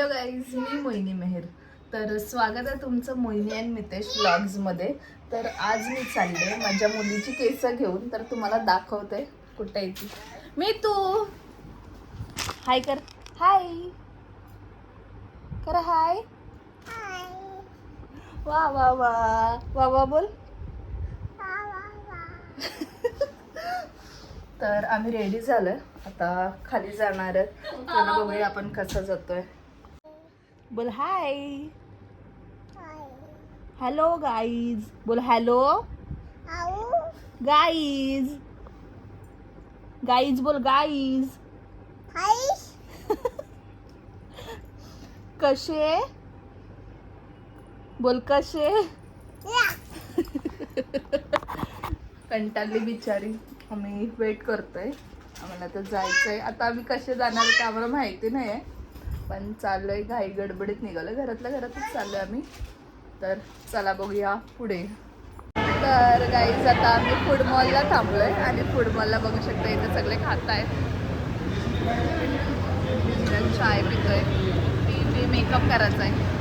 Hello guys, मी मोहिनी मेहर. तर स्वागत आहे तुमचं मोहिनी अँड मितेश व्लॉग्समध्ये. तर आज मी चालले माझ्या मुलीची केस घेऊन. तर तुम्हाला दाखवते कुठे आहे ती. मी तू हाय कर, हाय कर, हाय. वा वा वा वा वा बोल. तर आम्ही रेडी झालोय, आता खाली जाणार आहे. चला बघूया आपण कसं जातोय. बोल हाय. हॅलो गाईज बोल. Hello guys. गाईज बोल. गाईज कसे बोल. कसे कंटाळली बिचारी. आम्ही वेट करतोय, आम्हाला तर जायचंय. आता आम्ही कसे जाणार ते आम्हाला माहिती नाही आहे, पण चाललोय. घाई गडबडीत निघालोय, घरातल्या घरातच चाललोय आम्ही. तर चला बघूया पुढे. तर गाईज आता आम्ही फूड मॉलला थांबलोय आणि फूड मॉलला बघू शकता इथे सगळे खात आहेत. चाय पितोय, मी मेकअप करायचा आहे.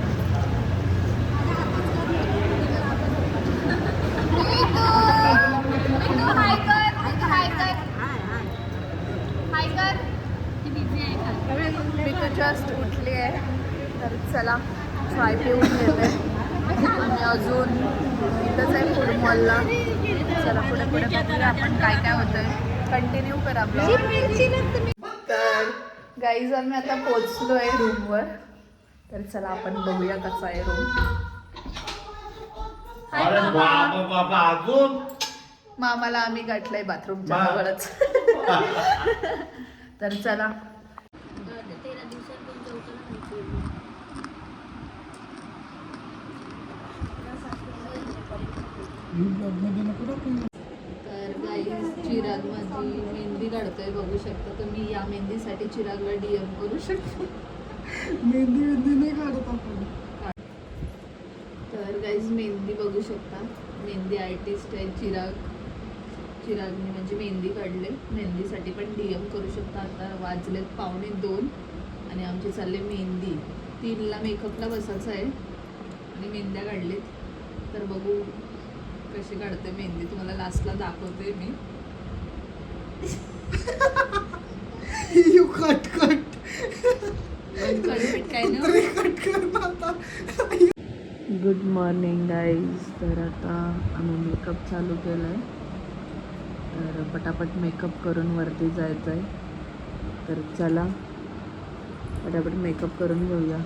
मी तर जस्ट उठली आहे. तर चला चाय पिऊन घेते. आणि अजून इथंच आहे फूड मॉलला. चला पुढे पुढे बघूया आपण काय काय होतंय. कंटिन्यू करा ब्लॉग. तर गाईज आम्ही आता पोचलोय रूमवर. तर चला आपण बघूया कसा आहे रूम. मामाला आम्ही गाठलंय बाथरूमच्या जवळच. तर चला. तर गाईज चिराग माझी मेहंदी काढतोय, बघू शकता तुम्ही. या मेहंदीसाठी चिरागला DM करू शकतो. मेहंदी नाही काढत आपण. तर गाईज मेहंदी बघू शकता. मेहंदी आर्टिस्ट आहे चिरागने म्हणजे मेहंदी काढले. मेहंदीसाठी पण DM करू शकता. आता वाजलेत 1:45 आणि आमची चालले मेहंदी. 3ला मेकअपला बसायचं आहे आणि मेहंद्या काढलेत. तर बघू कशी काढते मेहंदी, तुम्हाला लास्टला दाखवते मी. Good morning guys. तर आता आम्ही मेकअप चालू केलं आहे. तर पटापट मेकअप करून वरती जायचं आहे. तर चला पटापट मेकअप करून घेऊया.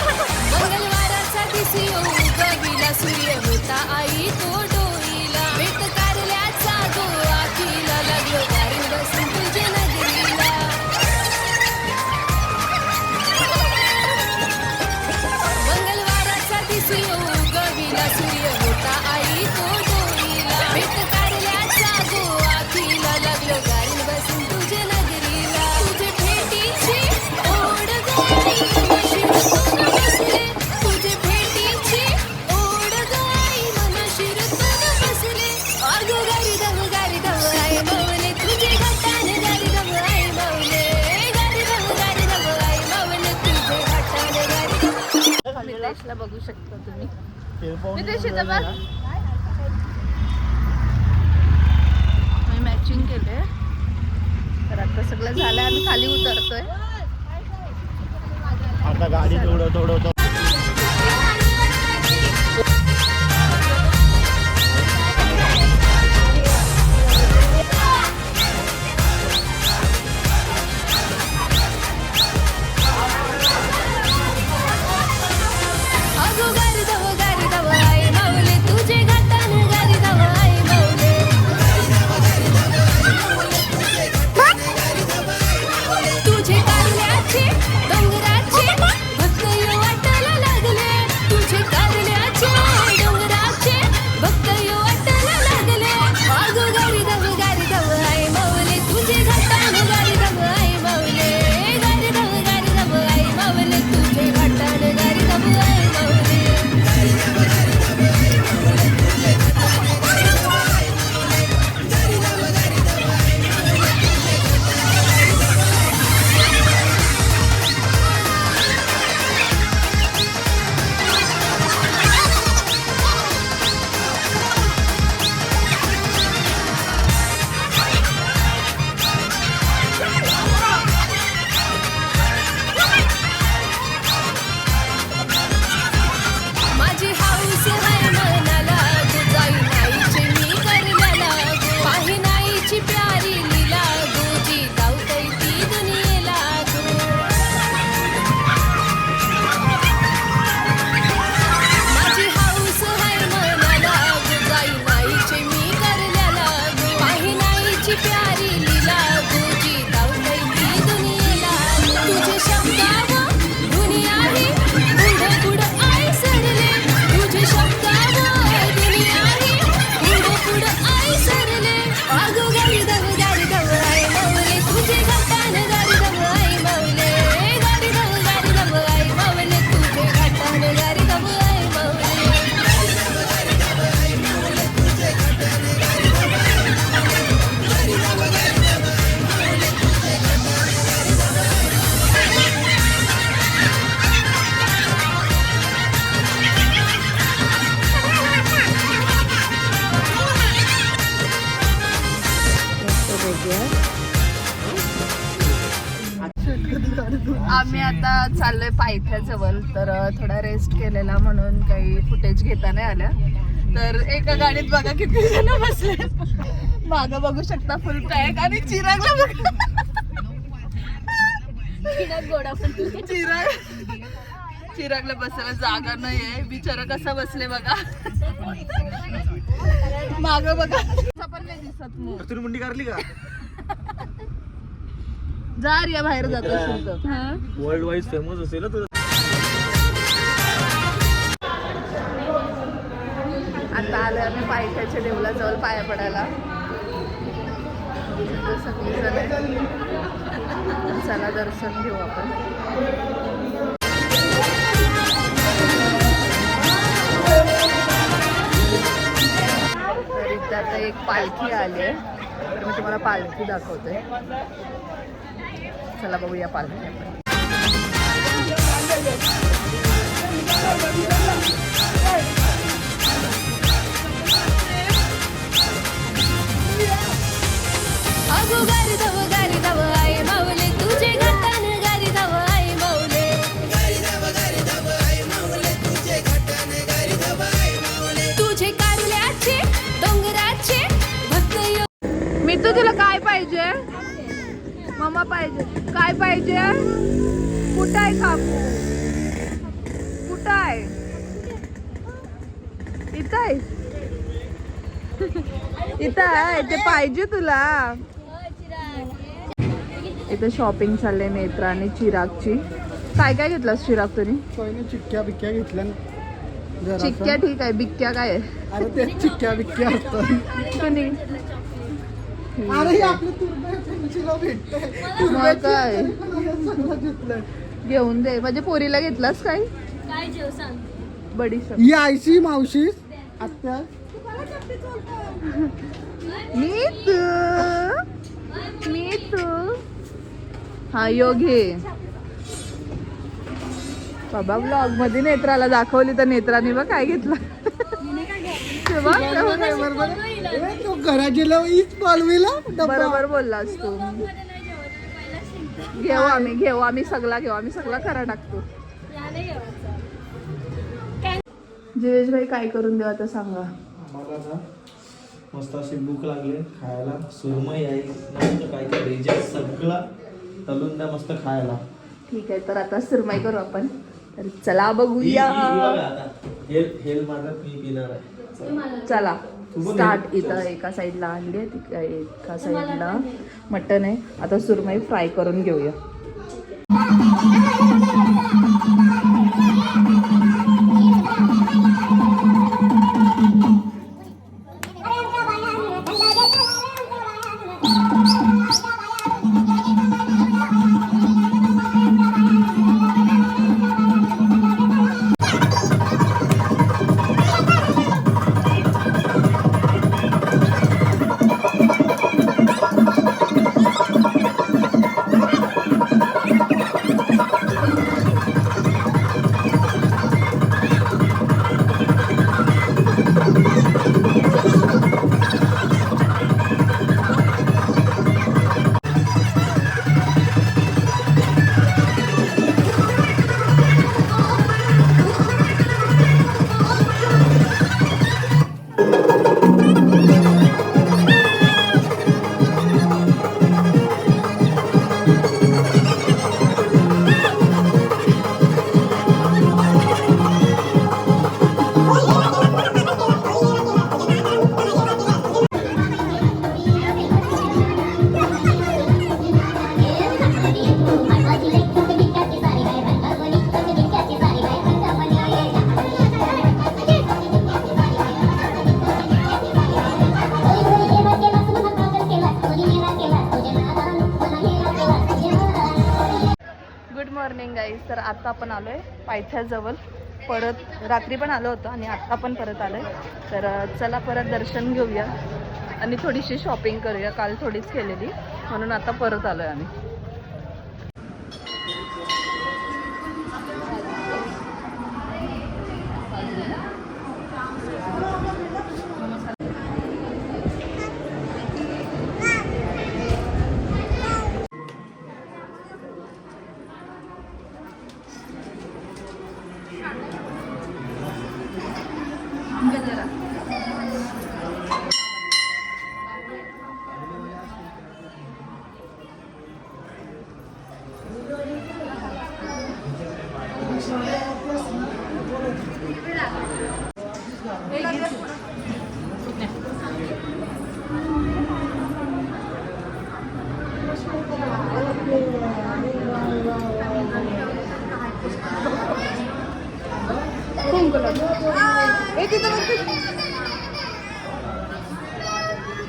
मंगळवाराचा दिसी उगविला सूर्य होता आई तो डोईला वेट कारल्याचा गोवा किला लागलो गारीन बसून तुझ्या नगरीला मंगळवाराचा दिसी उगविला सूर्य होता आई तो डोईला वेट कारल्याचा गोवा किला लागलो गारीन बसून तुझ्या नगरीला तुझे भेटीची ओढ गई शिरतून बसले तुझे भेटीची ओढ गई मन शिरतून बसले अगो गारी दम आई मौले तुझे घाटाने गारी दम आई मौले गारी दम आई मौले तुझे घाटाने गारी दम मितेशला बघू शकता तुम्ही. मी मितेश इथं बघ. मी मॅचिंग केले तर आता सगळं झालं आम्ही खाली उतरतोय. आता गाडी थोडं अगो गारी दम आई मौले तुझे घाटाने गारी दम आई मौले तुझे कारल्याचे डोंगराचे भक्त वाटायला लागले तुझे कारल्याचे डोंगराचे भक्त वाटायला लागले अगो गारी दम आई मौले तुझे घाटाने गारी दम आई मौले गारी दम आई मौले तुझे घाटाने गारी दम आई मौले माझी हाऊस आहे मनाला तू जाई नाहीची मी करण्याला पाही नाहीची प्यारी लीला गोजी धावतय ती दुनियेला माझी हाऊस आहे मनाला तू जाई नाहीची मी करण्याला पाही नाहीची प्यारी लीला गोजी धावतय ती दुनियेला तुझे शब्दावर दुनिया ही पुढं पुढं आई सरले तुझे शब्दावर दुनिया ही पुढं आई सरले अगो गारी दम आई मौले तुझे घाटाने गारी दम आई मौले गारी दम आई मौले तुझे घाटाने गारी दम आई मौले आम्ही आता चाललोय पायथ्याजवळ तर थोडा रेस्ट केलेला म्हणून काही फुटेज घेता नाही आल्या. तर एका गाडीत बघा किती जण बसले. मागं बघू शकता फुल पॅक आणि चिरागला बघा. चिरागला बसायला जागा नाहीये. बिचारा कसा बसले बघा. मागं बघा पण नाही दिसत. मग तुम्ही मुंडी काढली का? जार या बाहेर जात असेल तर वर्ल्ड वाईड फेमस असेल ना तुझं. आता आलोय आम्ही पायथ्याच्या देवळाजवळ पाया पडायला. सगळी जण आहे. चला दर्शन घेऊ आपण. तर इथं आता एक पालखी आली आहे तर मी तुम्हाला पालखी दाखवते. चला बघूया पालखी आपण. अगो गारी दव आई मौले तुझे घाटाने गारी दव आई मौले गारी दव आई मौले तुझे घाटाने गारी दव आई मौले कुठं आहे काकू? कुठं आहे? इथं आहे. इथं आहे ते पाहिजे तुला. इथे शॉपिंग चालले नेत्रा आणि चिरागची. काय काय घेतलास चिराग तुम्ही? चिक्क्या बिक्क्या घेतल्या जरा चिक्क्या ठीक आहे, बिक्क्या काय आहे? अरे ते चिक्क्या बिक्क्या असतात. तुम्ही अरे हे आपलं तुरब्याला भेटतंय. मग काय सगळं घेतलंय. घेऊन दे. म्हणजे पोरीला घेतलास काय? काय जेव सांग. बडीशेप. ही आयशी मावशी आत्या मी तू हा योगे बाबा. ब्लॉग मध्ये नेत्राला दाखवली तर नेत्राने बघ काय घेतलं. तो घरा गेला हीच पालवीला बरोबर बोललास तू. घेऊ आम्ही सगळा खरा टाकतो. जिवेश भाई काय करून देऊ आता सांगा. आम्हाला ना मस्त अशी भूक लागली खायला. सुरमई आहे मस्त काय काय सगळं तलून द्या मस्त खायला. ठीक आहे तर आता सुरमई करू आपण. तर चला बघूया. हेल माझा मी पिणार आहे. चला स्टार्ट. इथं एका साईडला अंडी आहे, एका साईडला मटन आहे. आता सुरमई फ्राय करून घेऊया. गाईज. तर आता आपण आलोय पायथ्याजवळ. परत रात्री पण आलो होतो आणि आत्ता पण परत आलोय. तर चला परत दर्शन घेऊया आणि थोडीशी शॉपिंग करूया. काल थोडीच केलेली म्हणून आता परत आलोय आम्ही.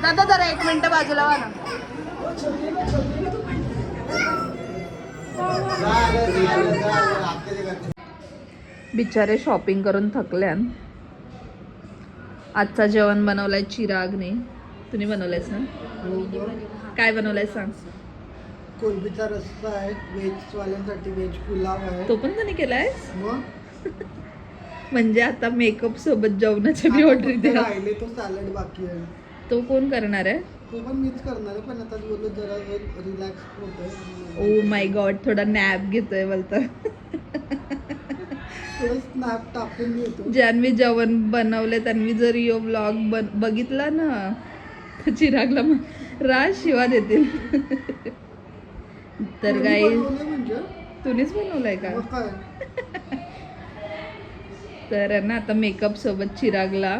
दादा जरा 1 मिनिट बाजूला वा ना. बिचारे शॉपिंग करून थकल्यान. आजचा जेवण बनवलाय चिरागने. तुम्ही बनवलायस ना? काय बनवलाय सांग. कोलंबीचा रस्सा आहे व्हेज वाल्यांसाठी. व्हेज पुलाव आहे. तो पण तुम्ही केलाय. मग म्हणजे आता मेकअप सोबत जेवणाच्या बी ऑर्डर द्या. राहिले तो सॅलड बाकी आहे. तो कोण करणार आहे? तो पण मीच करणार आहे. पण आता बोललो जरा रिलॅक्स होतोय. Oh my God. थोडा नॅप घेतोय बोलतं. थोडं स्नॅप टाकून घेतो. ज्यांनी जेवण बनवले त्यांनी जर यो व्लॉग बघितला ना तर चिरागला राज शिवा देतील. तर गाईज म्हणजे तुम्हीच बनवलंय का? मग काय तर आहे ना आता मेकअप सोबत चिरागला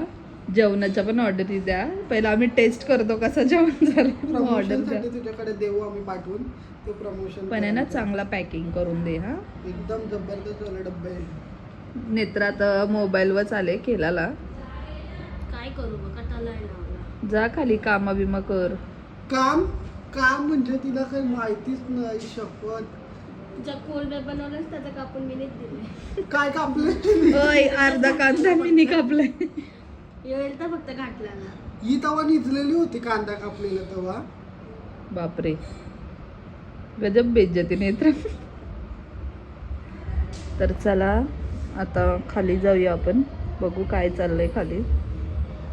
जेवणाच्या पण ऑर्डर द्या. पहिला आम्ही टेस्ट करतो कसं जेवण झालं ऑर्डर द्या. प्रमोशनसाठी तुझ्याकडे देऊ आम्ही पाठवून ते प्रमोशन पण आहे ना चांगला पॅकिंग करून दे हा. एकदम जबरदस्त वाला डब्बे आहे. नेत्रात मोबाईलवर चाले केलाला. काय करू बघ कटाला लावला. जा खाली कामा बिमा कर. काम काम म्हणजे तिला काही माहितीच नाही. शपथ तुझ्या कोलबे बनवलंस त्याचं कापून मी नाही दिले. काय कापले ओय अर्धा कांदा मी कापलाय. येईल तर फक्त घातला ना. ही तवा निजलेली होती कांदा कापलेला तवा. बापरे गजब बेइज्जती नेत्र. तर चला आता खाली जाऊया आपण बघू काय चाललंय खाली.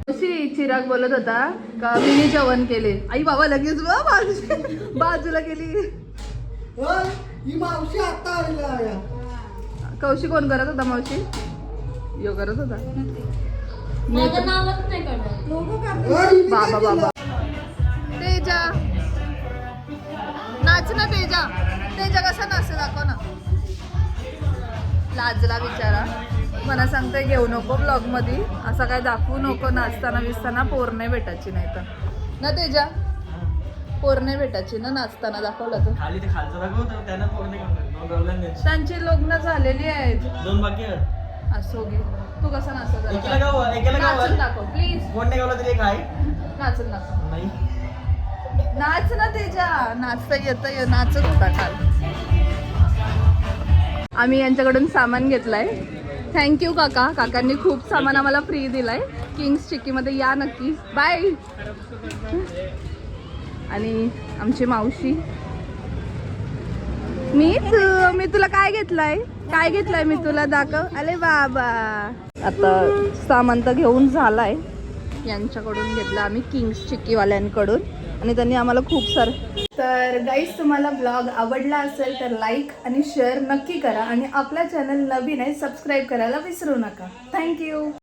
कशी चिराग बोलत होता का मी जेवण केले. आई बाबा लगेच बाजूला गेली. होय, ही मावशी आता आलेला. कौशी कोण करत होता मावशी? यो करत होता. माझं नावच नाही कळलं. बाबा बाबा तेजा नाच ना तेजा. तेजा कसा नाच दाखव ना. लाजला बिचारा. मला सांगते घेऊ नको ब्लॉग मध्ये असं काय दाखवू नको. नाचताना बिचताना पोर नाही भेटायची नाही तर ना तेजा. पोर नाही भेटायची ना नाचताना दाखवलं तर. खाली ते खालचं दाखव त्यांना पूर्ण त्यांची लग्न झालेली आहेत. 2 बाकी आहेत. असो घे. तू कसा नाचत एकीला गाव एकीला गाव नाचून दाखव प्लीज. कोण नाही गावला तरी एक आहे. नाचून दाखव. नाही नाच ना तेजा. नाचता येतं नाचत होता काल. आम्ही यांच्याकडून सामान घेतलंय. थँक्यू काका. काकांनी खूप सामान आम्हाला फ्री दिलाय. किंग्स चिक्कीमध्ये या नक्की. बाय. आणि आमची मावशी. मी तुला काय घेतलंय? काय घेतलंय मी तुला दाखव. अरे बाबा आता सामान तर घेऊन झालाय. यांच्याकडून घेतलं आम्ही किंग्स चिक्कीवाल्यांकडून आणि त्यांनी आम्हाला खूप सारं. तर गाईज तुम्हाला ब्लॉग आवडला असेल तर लाईक आणि शेअर नक्की करा आणि आपल्या चॅनल नवीन आहे सबस्क्राईब करायला विसरू नका. थँक्यू.